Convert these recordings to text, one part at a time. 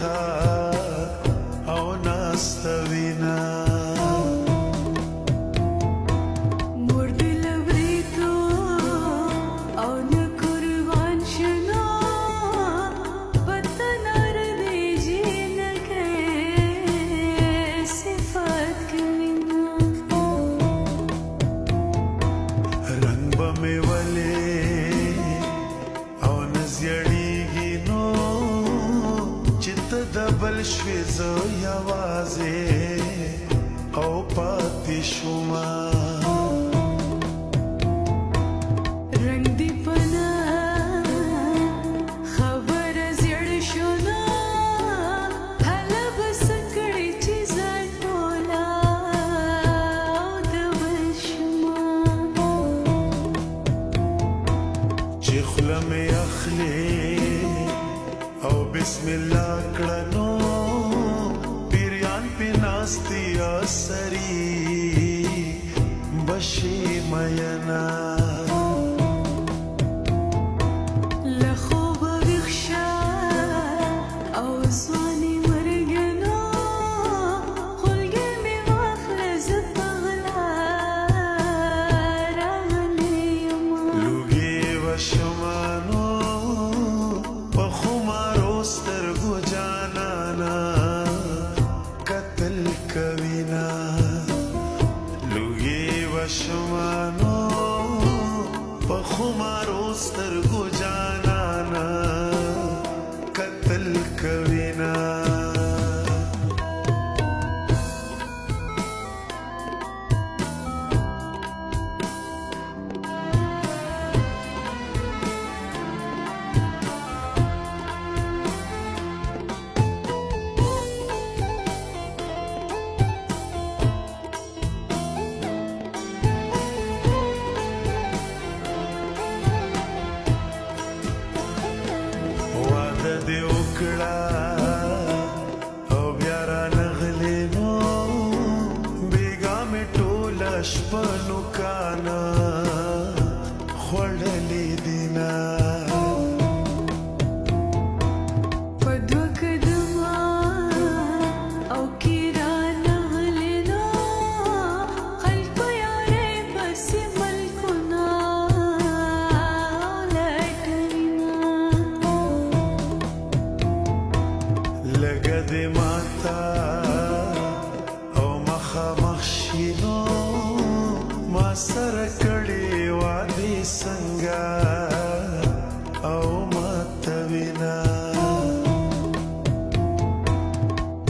یخا او ناسته وینا دبل شوی زو یوازې او پاتې شوما رنگ دی پنا خبر زړ شونا هله بس کړي چې ځان ټولا دبل شوما چې خوله مې اخلي او بسم الله کړنو پیریان پی ناستی اثری بشی مینا لخوب ویخشا او زوانی مرگنو خلگی می واخلز پغلا راغلی یما لوگی و شمانو سترګو جانانا قتل کوینا لوګي وشمانو په خمارو سترګو جانانا قتل کوینا دې وکړه او بیا را نغلې نو بیګا مې ټوله شپه نوکانه خوړلې دینه په دوه قدمه او کې را نغلې نو خلکو یارې پسې ملکونه لګه دې ماتا او مخامخ شینو ما سره کړې وعدې څنګه او ماته وینا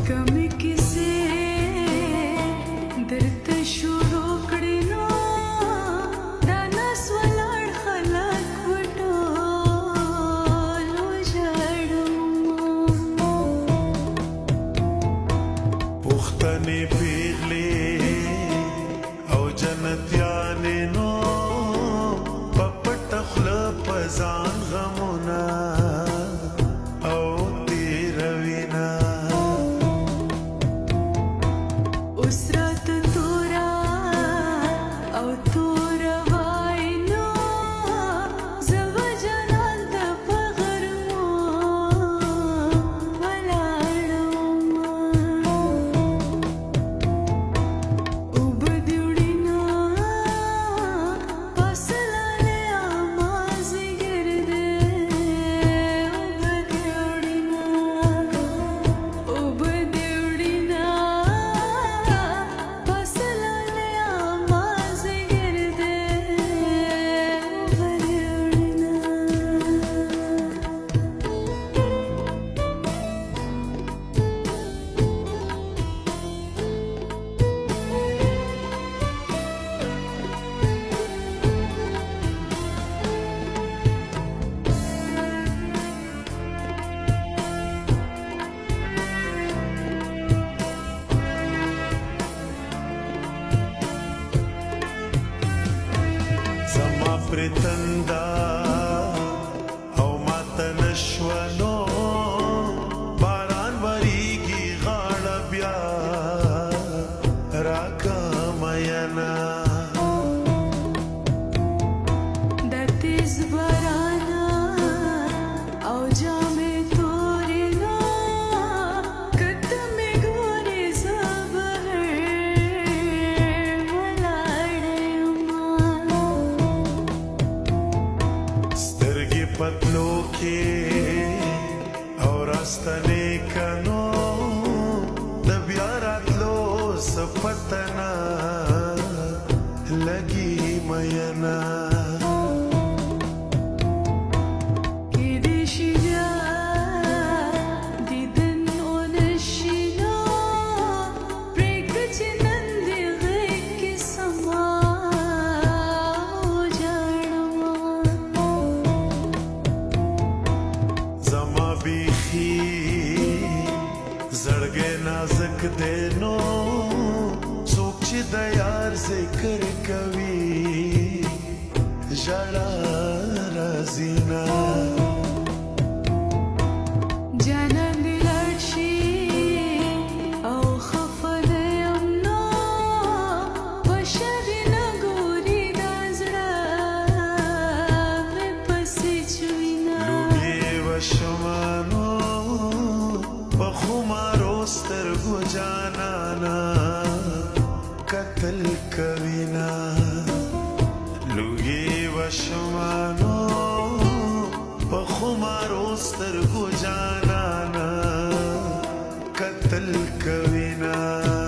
کمې کیسې درته شروع کړې نو دا ناس ولاړ خلک وټول وژاړم پښتنې پیغلې او جنتیانې نو په پټه خوله په ځان غمونه او تېروینه اوس راته توره او توره وای نو زه به جانان ته په غرمو ولاړم اوبه دې وړينه فاصله مازدیګر دی اوبه دې وړينه اوبه دې وړينه فاصله مازدیګر دی اوبه دې وړينه زما پرتندا او ماته نشونو باران وریږي غاړه بیا راکا مینا د تیز باران او جامې تورې نو راستنې کنو د بیا راتلو سپتنا لګي مینا زړګې نازک دی نو څوک چې د یار ذکر کوي ژړا راځي نه جانان دې لاړ شي او خفه دی یم نو بشر نه ګوري دا زړه مې پسې چوینه لوګي وشمه نو په خمارو سترګو جانانا قتل کوینا لوګي وشمانو په خمارو سترګو جانانا قتل کوینا